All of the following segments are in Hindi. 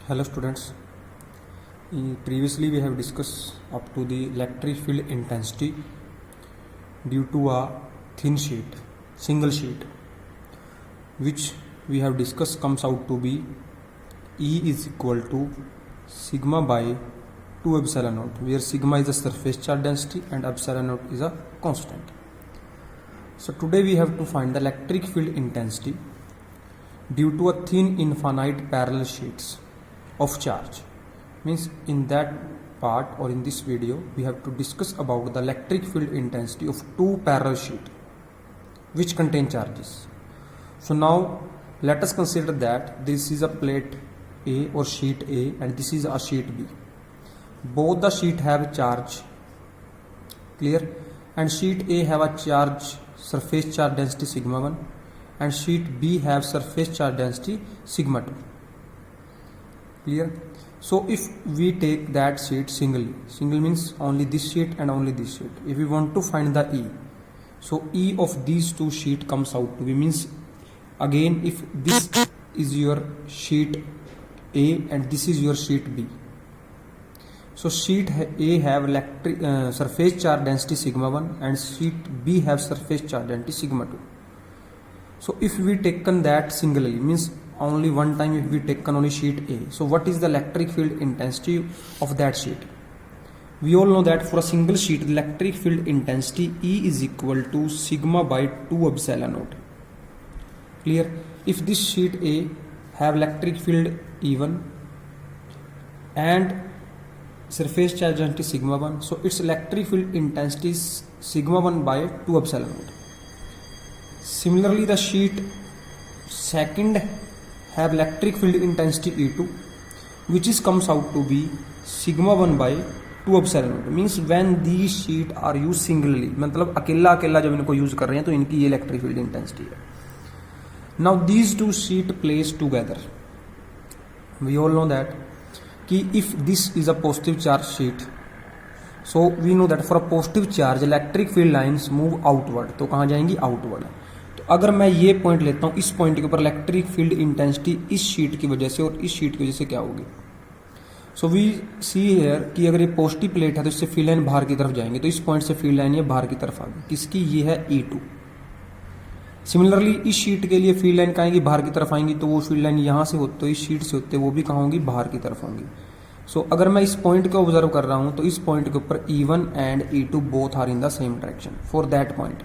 Hello students. Previously we have discussed up to the electric field intensity due to a thin sheet, single sheet, which we have discussed comes out to be E is equal to sigma by 2 epsilon naught, where sigma is the surface charge density and epsilon naught is a constant. So today we have to find the electric field intensity due to a thin infinite parallel sheets of charge. Means in that part or in this video we have to discuss about the electric field intensity of two parallel sheets which contain charges. So now let us consider that this is a plate A or sheet A and this is a sheet B. Both the sheet have charge, clear, and sheet A have a charge surface charge density sigma 1 and sheet B have surface charge density sigma 2, clear. So if we take that sheet singly, single means only this sheet and only this sheet, if we want to find the E, so E of these two sheet comes out to be, means again if this is your sheet A and this is your sheet B, so sheet A have electric surface charge density sigma 1 and sheet B have surface charge density sigma 2. So if we taken that singly, means only one time if we taken only sheet A, so what is the electric field intensity of that sheet? We all know that for a single sheet the electric field intensity E is equal to sigma by 2 epsilon naught, clear. If this sheet A have electric field E1 and surface charge density sigma 1, so its electric field intensity is sigma 1 by 2 epsilon naught. Similarly the sheet second have electric field intensity E2 which is comes out to be sigma 1 by 2 epsilon naught. Means when these sheet are used singly, मतलब अकेला अकेला जब इनको यूज कर रहे हैं तो इनकी ये इलेक्ट्रिक फील्ड इंटेंसिटी है. Now these two sheet placed together, we all know that कि if this is a positive charge sheet, so we know that for a positive charge electric field lines move outward. तो कहाँ जाएंगी? आउटवर्ड. तो अगर मैं ये पॉइंट लेता हूँ, इस पॉइंट के ऊपर इलेक्ट्रिक फील्ड इंटेंसिटी इस शीट की वजह से और इस शीट की वजह से क्या होगी? सो वी सी हेयर कि अगर ये पॉजिटिव प्लेट है तो इससे फील्ड लाइन बाहर की तरफ जाएंगे, तो इस पॉइंट से फील्ड लाइन ये बाहर की तरफ आ गई. किसकी? ये है E2. सिमिलरली इस शीट के लिए फील्ड लाइन कहेंगी बाहर की तरफ आएंगी, तो वो फील्ड लाइन यहाँ से होते, तो इस शीट से होते वो भी कहाँ होंगी? बाहर की तरफ होंगी. सो अगर मैं इस पॉइंट को ऑब्जर्व कर रहा हूँ तो इस पॉइंट के ऊपर E1 and E2 both are in the same direction for that point.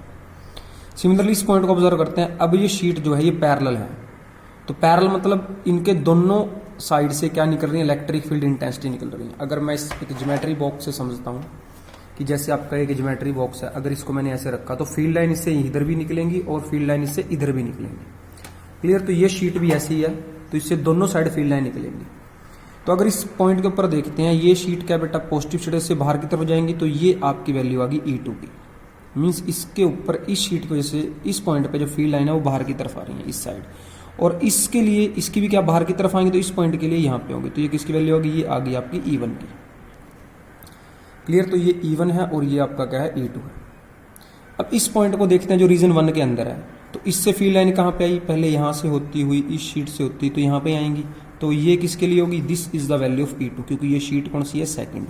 Similarly इस पॉइंट को ऑब्जर्व करते हैं. अब ये शीट जो है ये पैरेलल है, तो पैरेलल मतलब इनके दोनों साइड से क्या निकल रही है? इलेक्ट्रिक फील्ड इंटेंसिटी निकल रही है. अगर मैं इस एक ज्योमेट्री बॉक्स से समझता हूँ कि जैसे आपका एक ज्योमेट्री बॉक्स है, अगर इसको मैंने ऐसे रखा तो फील्ड लाइन इससे इधर भी निकलेंगी और फील्ड लाइन इससे इधर भी निकलेंगी, क्लियर. तो ये शीट भी ऐसी है, तो इससे दोनों साइड फील्ड लाइन निकलेंगी. तो अगर इस पॉइंट के ऊपर देखते हैं, ये शीट क्या बेटा पॉजिटिव शीट से बाहर की तरफ जाएंगी, तो ये आपकी वैल्यू आ गई E2 की. मीन्स इसके ऊपर इस शीट की वजह से इस पॉइंट पे जो फील्ड लाइन है वो बाहर की तरफ आ रही है इस साइड, और इसके लिए इसकी भी क्या बाहर की तरफ आएंगे, तो इस पॉइंट के लिए यहाँ पे होंगे. तो ये किसकी वैल्यू होगी? ये आ गई आपकी E1 की, क्लियर. तो ये E1 है और ये आपका क्या है? E2 है. अब इस पॉइंट को देखते हैं जो रीजन 1 के अंदर है, तो इससे फील्ड लाइन कहाँ पे आई? पहले यहाँ से होती हुई इस शीट से होती तो यहाँ पे आएंगी, तो ये किसके लिए होगी? This is the value of E2, क्योंकि ये शीट कौन सी है? Second,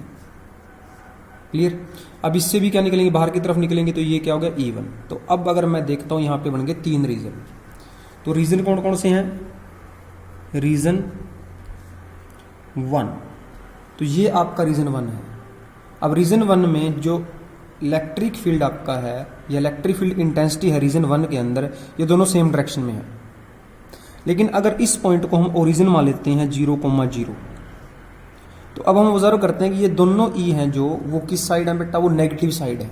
clear. अब इससे भी क्या निकलेंगे? बाहर की तरफ निकलेंगे, तो ये क्या हो गया? E1. तो अब अगर मैं देखता हूँ यहाँ पे बन गए 3 रीजन. तो रीजन कौन कौन से हैं? रीजन 1, तो ये आपका रीजन 1 है. अब रीजन 1 में जो इलेक्ट्रिक फील्ड आपका है या इलेक्ट्रिक फील्ड इंटेंसिटी है रीजन 1 के अंदर, ये दोनों सेम डायरेक्शन में है. लेकिन अगर इस पॉइंट को हम ओरिजिन मान लेते हैं 0,0, तो अब हम ऑब्जर्व करते हैं कि ये दोनों ई हैं जो वो किस साइड है बेटा? वो नेगेटिव साइड है.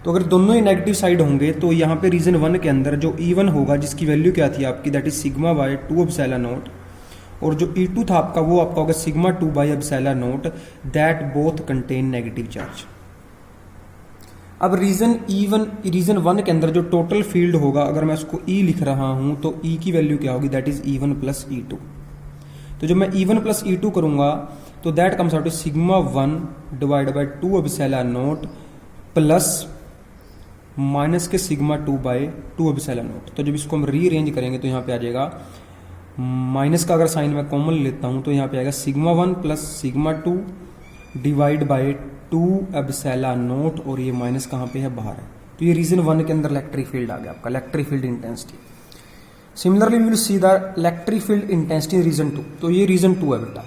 तो अगर दोनों ही नेगेटिव साइड होंगे तो यहाँ पे रीजन 1 के अंदर जो E1 होगा जिसकी वैल्यू क्या थी आपकी? That is sigma bye 2 epsilon naught, और जो E2 था आपका वो आपका होगा sigma 2 by epsilon naught, that both contain negative charge. अब रीजन 1 के अंदर जो टोटल फील्ड होगा, अगर मैं उसको E लिख रहा हूं तो E की वैल्यू क्या होगी? That is E1 plus E2. तो जब मैं E1 प्लस E2 करूंगा तो that comes out to sigma 1 divide by 2 epsilon naught plus minus के सिग्मा 2 बाय 2 epsilon naught. तो जब इसको हम रीअरेंज करेंगे तो यहाँ पे आ जाएगा माइनस का अगर साइन मैं कॉमन लेता हूं तो यहाँ पे आएगा sigma 1 plus sigma 2 divide by 2 epsilon naught, और ये माइनस कहाँ पे है, बाहर है। तो ये रीजन 1 के अंदर इलेक्ट्रिक फील्ड आ गया आपका, electric field intensity. Similarly we will see the electric field intensity region 2। तो ये रीजन 2 है बेटा।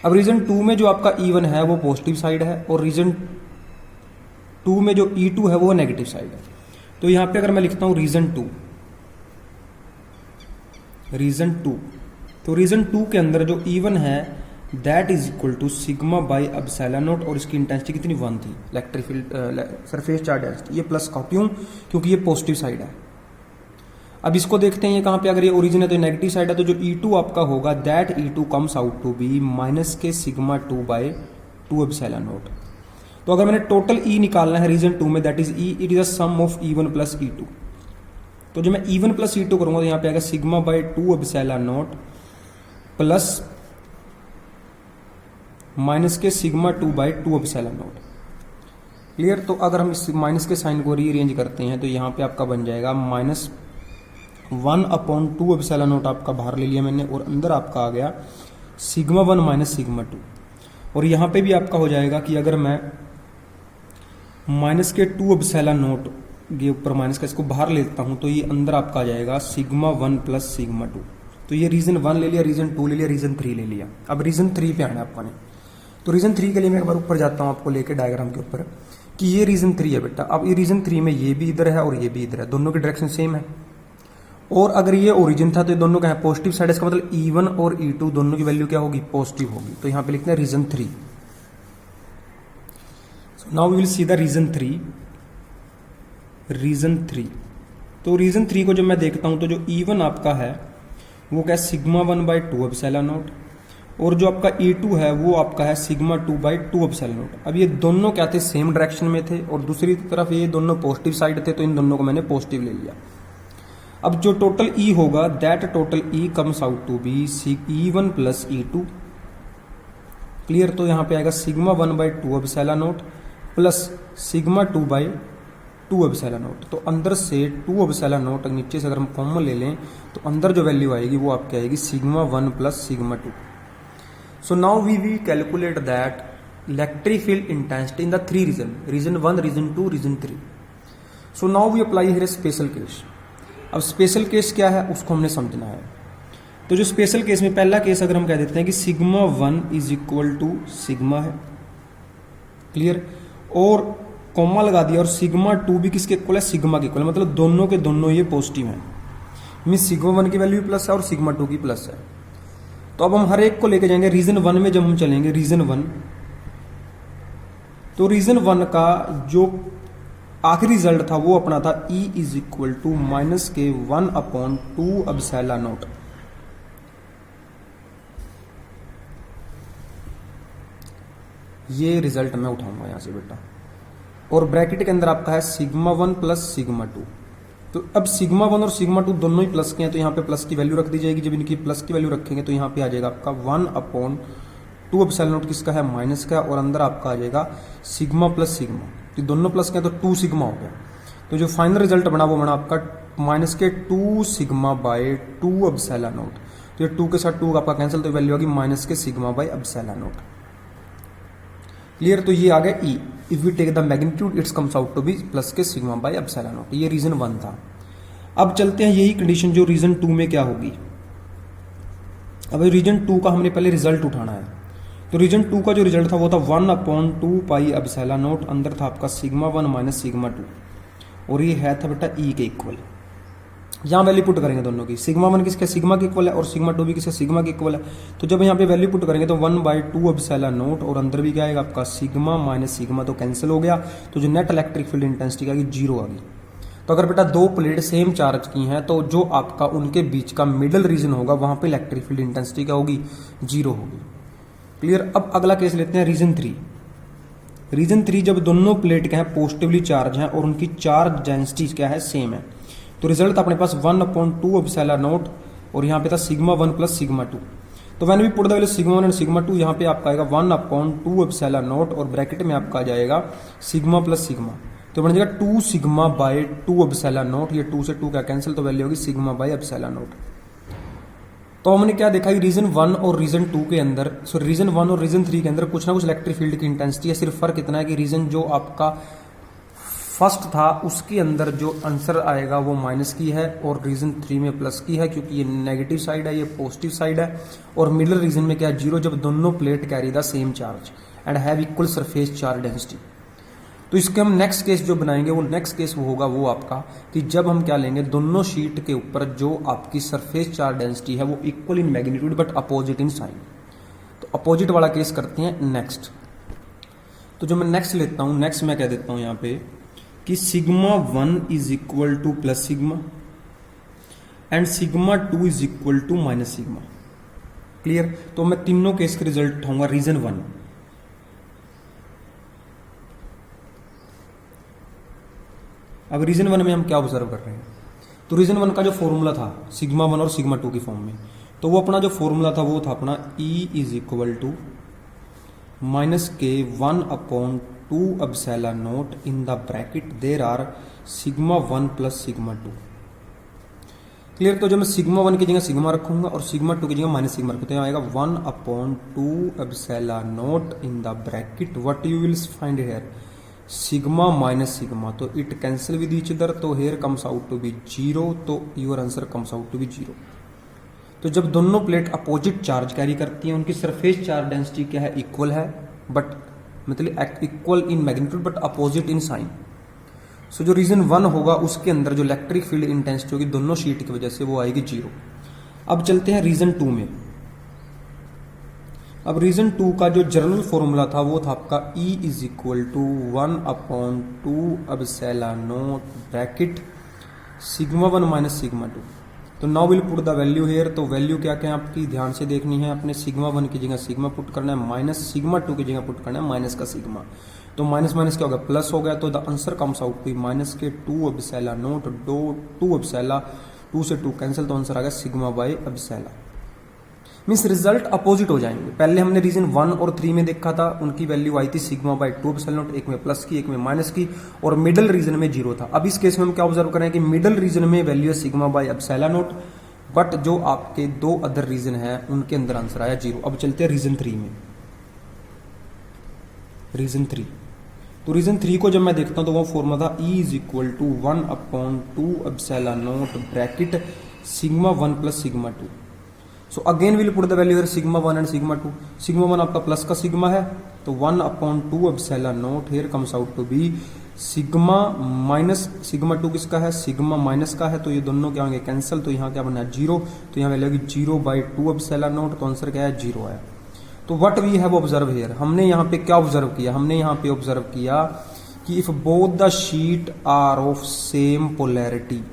अब रीजन 2 में जो आपका E1 है वो पॉजिटिव साइड है, और रीजन 2 में जो E2 है वो नेगेटिव साइड है। तो यहां पे अगर मैं लिखता हूं रीजन 2, तो रीजन 2 के अंदर जो E1 है that is equal to sigma by epsilon naught, और इसकी इंटेंसिटी कितनी 1 थी, electric field surface charge density. ये प्लस का क्यों, क्योंकि ये पॉजिटिव साइड है। अब इसको देखते हैं ये कहां पे, अगर ये ओरिजिन है तो नेगेटिव साइड है, तो जो E2 आपका होगा that E2 comes out to be minus के सिग्मा 2 बाई 2 एप्सिलॉन नॉट। तो अगर मैंने टोटल E निकालना है रीजन 2 में, that is E, it is the sum of E1 plus E2। तो जब मैं E1 प्लस E2 करूंगा तो यहाँ पे आएगा sigma by 2 epsilon not plus minus के sigma 2 by 2 epsilon not. Clear. तो अगर हम इस माइनस के साइन को रीअरेंज करते हैं तो यहाँ पे आपका बन जाएगा माइनस 1/2 एप्सिलॉन नॉट आपका बाहर ले लिया मैंने, और अंदर आपका आ गया सिग्मा 1 माइनस सिग्मा 2। और यहाँ पे भी आपका हो जाएगा कि अगर मैं माइनस के 2 एप्सिलॉन नॉट के ऊपर माइनस का इसको बाहर लेता हूं तो ये अंदर आपका आ जाएगा सिग्मा 1 प्लस सिग्मा 2। तो ये रीजन 1 ले लिया, रीजन 2 ले लिया, रीजन 3 ले लिया। अब रीजन 3 पे आना है आपका ने। तो रीजन 3 के लिए मैं एक बार ऊपर जाता हूं आपको लेके डायग्राम के ऊपर, कि ये रीजन 3 है बेटा। अब ये रीजन 3 में ये भी इधर है और ये भी इधर है, दोनों की डायरेक्शन सेम है। और अगर ये ओरिजिन था तो ये दोनों का है पॉजिटिव साइड, इसका मतलब E1 और E2 दोनों की वैल्यू क्या होगी, पॉजिटिव होगी। तो यहां पे लिखते हैं region 3। Now we will see the region 3। तो रीजन 3 को जब मैं देखता हूं तो जो E1 आपका है वो क्या है, सिग्मा 1 बाई 2 एप्सिलॉन नॉट, और जो आपका E2 है वो आपका है सिग्मा 2 बाई 2 एप्सिलॉन नॉट। अब ये दोनों क्या थे, सेम डायरेक्शन में थे, और दूसरी तरफ ये दोनों पॉजिटिव साइड थे, तो इन दोनों को मैंने पॉजिटिव ले लिया। अब जो टोटल E होगा that total E comes out to be E1 plus E2। Clear. तो यहां पे आएगा sigma 1 by 2 epsilon not plus sigma 2 by 2 epsilon naught. तो अंदर से 2 एप्सिलॉन नॉट नीचे से अगर हम कॉमन ले लें तो अंदर जो वैल्यू आएगी वो आपकी आएगी sigma 1 plus sigma 2। So now we will calculate that electric field intensity in the 3 region 1, region 2, region 3। So now we apply here special case. अब स्पेशल केस क्या है उसको हमने समझना है। तो जो स्पेशल केस में पहला केस अगर हम कह देते हैं कि sigma 1 is equal to sigma है, क्लियर, और कॉमा लगा दिया, और सिग्मा 2 भी किसके इक्वल है, सिग्मा के इक्वल, मतलब दोनों के दोनों ये पॉजिटिव हैं, मींस सिग्मा 1 की वैल्यू प्लस है और सिग्मा 2 की प्लस है। तो अब हम हर एक को लेके जाएंगे रीजन 1 में। जब हम चलेंगे रीजन 1, तो रीजन 1 का जो आखिरी रिजल्ट था वो अपना था E is equal to minus K 1/2 epsilon naught. ये रिजल्ट मैं उठाऊंगा यहां से बेटा, और ब्रैकेट के अंदर आपका है सिग्मा 1 प्लस सिग्मा 2। तो अब सिग्मा 1 और सिग्मा 2 दोनों ही प्लस के हैं, तो यहाँ पे प्लस की वैल्यू रख दी जाएगी। जब इनकी प्लस की वैल्यू रखेंगे तो यहाँ पे आ जाएगा आपका 1/2 एप्सिलॉन नॉट किसका है, माइनस का, और अंदर आपका आ जाएगा सिग्मा प्लस सिग्मा। तो दोनों प्लस के हैं तो 2 सिग्मा हो गया। तो जो फाइनल रिजल्ट बना वो बना आपका minus K 2 sigma bye 2 epsilon naught. तो ये 2 के साथ 2 आपका कैंसिल, तो वैल्यू होगी माइनस के sigma by epsilon not. Clear. तो ये आ गया E। If we take the magnitude it's comes out to be plus K sigma by epsilon naught. ये रीजन 1 था। अब चलते हैं यही कंडीशन जो रीजन 2 में क्या होगी। अब रीजन 2 का हमने पहले रिजल्ट उठाना है। तो रीजन 2 का जो रिजल्ट था वो था 1/2 पाई एप्सिलॉन नॉट, अंदर था आपका सिग्मा 1 माइनस सिग्मा 2, और ये है था बेटा E के इक्वल। यहां वैल्यू पुट करेंगे दोनों की, सिग्मा 1 किसके, सिग्मा के इक्वल है, और सिग्मा 2 भी किसके, सिग्मा के इक्वल है। तो जब यहाँ पे वैल्यू पुट करेंगे तो 1/2 एप्सिलॉन नॉट, और अंदर भी क्या आएगा आपका सिग्मा माइनस सिग्मा, तो कैंसिल हो गया। तो जो नेट इलेक्ट्रिक फील्ड इंटेंसिटी आएगी 0 आ गई। तो अगर बेटा 2 प्लेट सेम चार्ज की हैं तो जो आपका उनके बीच का मिडल रीजन होगा वहां पे इलेक्ट्रिक फील्ड इंटेंसिटी क्या होगी, 0 होगी। क्लियर। अब अगला केस लेते हैं रीजन 3। रीजन 3 जब दोनों प्लेट क्या है पॉजिटिवली चार्ज हैं और उनकी चार्ज डेंसिटी क्या है, सेम है। तो रिजल्ट अपने पास 1/2 एप्सिलॉन नॉट, और यहाँ पे था सिग्मा 1 प्लस सिग्मा 2। तो वैन भी put the value sigma 1 and sigma 2, यहाँ पे आपका आएगा 1/2 एप्सिलॉन नॉट, और ब्रैकेट में आपका आ जाएगा सिग्मा प्लस सिग्मा। तो बन जाएगा 2 सिग्मा बाय 2 एप्सिलॉन नॉट। ये 2 से 2 का कैंसिल, तो वैल्यू होगी सिग्मा बाय एप्सिलॉन नॉट। तो हमने क्या देखा कि रीजन 1 और रीजन 2 के अंदर, सॉरी रीजन 1 और रीजन 3 के अंदर कुछ ना कुछ इलेक्ट्रिक फील्ड की इंटेंसिटी है। सिर्फ फर्क इतना है कि रीजन जो आपका फर्स्ट था उसके अंदर जो आंसर आएगा वो माइनस की है और रीजन 3 में प्लस की है, क्योंकि ये नेगेटिव साइड है, ये पॉजिटिव साइड है। और मिडिल रीजन में क्या है, जीरो, जब दोनों plate carry the same charge and have equal surface charge density. तो इसके हम नेक्स्ट केस जो बनाएंगे, वो नेक्स्ट केस वो होगा वो आपका कि जब हम क्या लेंगे, दोनों शीट के ऊपर जो आपकी सरफेस चार्ज डेंसिटी है वो equal in magnitude but opposite in sign. तो अपोजिट वाला केस करते हैं नेक्स्ट। तो जो मैं नेक्स्ट लेता हूं, नेक्स्ट मैं कह देता हूं यहां पे कि sigma 1 is equal to plus sigma and sigma 2 is equal to minus sigma. Clear? तो मैं तीनों केस के रिजल्ट उठाऊंगा रीजन 1। अब रीजन 1 में हम क्या ऑब्जर्व कर रहे हैं, तो रीजन 1 का जो फॉर्मूला था सिग्मा 1 और सिग्मा 2 की फॉर्म में, तो वो अपना जो फॉर्मूला था वो था अपना E is equal to minus K 1/2 epsilon not in the bracket there are sigma 1 plus sigma 2। Clear? तो जब मैं सिग्मा 1 की जगह सिग्मा रखूंगा और सिग्मा 2 की जगह माइनस सिग्मा रखूंगा, तो यहाँ आएगा 1/2 epsilon not in the bracket what you will find here sigma minus sigma. तो it cancel with each other, तो here comes out to be 0, तो your answer comes out to be 0। तो जब दोनों प्लेट अपोजिट चार्ज कैरी करती हैं, उनकी सरफेस चार्ज डेंसिटी क्या है, इक्वल है, बट मतलब equal in magnitude but opposite in sign. So जो रीजन 1 होगा उसके अंदर जो इलेक्ट्रिक फील्ड इंटेंसिटी होगी दोनों शीट की वजह से वो आएगी 0। अब चलते हैं रीजन 2 में। अब रीजन 2 का जो जनरल फॉर्मूला था वो था आपका E is equal to 1/2 epsilon naught bracket sigma 1 minus sigma 2। तो now will put the value here. तो वैल्यू क्या क्या आपकी ध्यान से देखनी है, अपने सिग्मा 1 की जगह सिग्मा पुट करना है, माइनस सिग्मा 2 की जगह पुट करना है माइनस का सिग्मा। तो माइनस माइनस क्या हो गया, प्लस हो गया। तो the answer comes out to minus K 2 epsilon not 2 epsilon 2 से 2 कैंसिल, तो आंसर आ गया sigma by epsilon. Means result opposite हो जाएंगे। पहले हमने रीजन 1 और 3 में देखा था, उनकी वैल्यू आई थी सिग्मा बाई 2 एप्सिलॉन नॉट, एक में प्लस की एक में माइनस की, और मिडिल रीजन में 0 था। अब इस केस में हम क्या ऑब्जर्व करें कि मिडिल रीजन में वैल्यू है sigma by epsilon not, but जो आपके दो अदर रीजन है उनके अंदर आंसर आया 0। अब चलते हैं रीजन 3 में। रीजन 3, तो रीजन 3 को जब मैं देखता हूं तो वो फॉर्मूला था E is equal to 1/2 epsilon naught bracket sigma 1 plus sigma 2। So again will put the value here sigma 1 and sigma 2। Sigma 1 आपका प्लस का सिग्मा है, तो 1/2 epsilon naught here comes out to be sigma minus sigma 2 किसका है, सिग्मा माइनस का है, तो ये दोनों क्या होंगे, कैंसिल। तो यहाँ क्या बना 0, तो यहाँ वैल्यू 0/2 एप्सिलॉन नॉट, तो आंसर क्या है 0 है। तो what we have observe here, हमने यहाँ पे क्या ऑब्जर्व किया, हमने यहाँ पे ऑब्जर्व किया कि if both the sheet are of same polarity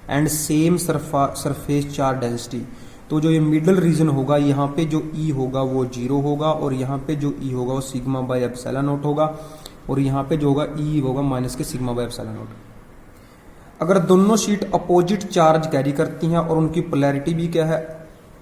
and same surface charge density, तो जो ये मिडल रीजन होगा यहाँ पे जो E होगा वो 0 होगा, और यहाँ पे जो E होगा वो सिग्मा बाई एप्सिलॉन नॉट होगा, और यहाँ पे जो होगा E होगा माइनस के सिग्मा बाई एप्सिलॉन नॉट। अगर दोनों शीट अपोजिट चार्ज कैरी करती हैं और उनकी पोलैरिटी भी क्या है,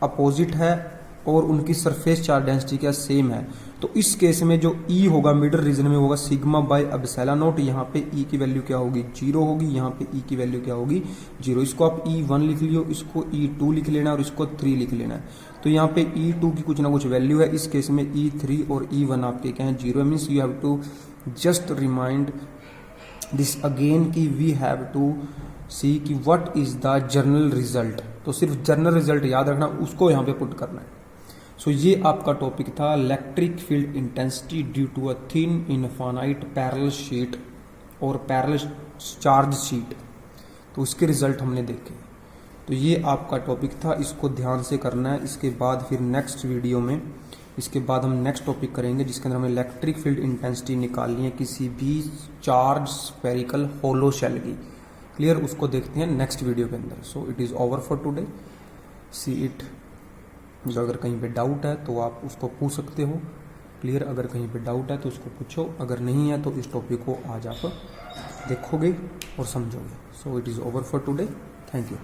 अपोजिट है, और उनकी सरफेस चार्ज डेंसिटी क्या सेम है, तो इस केस में जो E होगा मिडल रीजन में होगा सिग्मा बाई एप्सिलॉन नॉट। यहाँ पे E की वैल्यू क्या होगी 0 होगी, यहाँ पे E की वैल्यू क्या होगी 0। इसको आप E1 लिख लियो, इसको E2 लिख लेना और इसको 3 लिख लेना है। तो यहाँ पे E2 की कुछ ना कुछ वैल्यू है, इस केस में E3 और E1 आपके क्या है 0। Means you have to just remind this again कि वी हैव टू सी कि what is the general result. तो सिर्फ जर्नल रिजल्ट याद रखना, उसको यहाँ पे पुट करना है। सो ये आपका टॉपिक था electric field intensity due to a thin infinite parallel sheet और पैरेलल चार्ज शीट। तो उसके रिजल्ट हमने देखे। तो ये आपका टॉपिक था, इसको ध्यान से करना है। इसके बाद फिर नेक्स्ट वीडियो में इसके बाद हम नेक्स्ट टॉपिक करेंगे जिसके अंदर हमें इलेक्ट्रिक फील्ड इंटेंसिटी निकालनी है किसी भी चार्ज स्फेरिकल होलो शेल की। क्लियर? उसको देखते हैं नेक्स्ट वीडियो के अंदर। So it is over for today, see it. जो अगर कहीं पे डाउट है तो आप उसको पूछ सकते हो। क्लियर? अगर कहीं पे डाउट है तो उसको पूछो, अगर नहीं है तो इस टॉपिक को आज आप देखोगे और समझोगे। So it is over for today, thank you.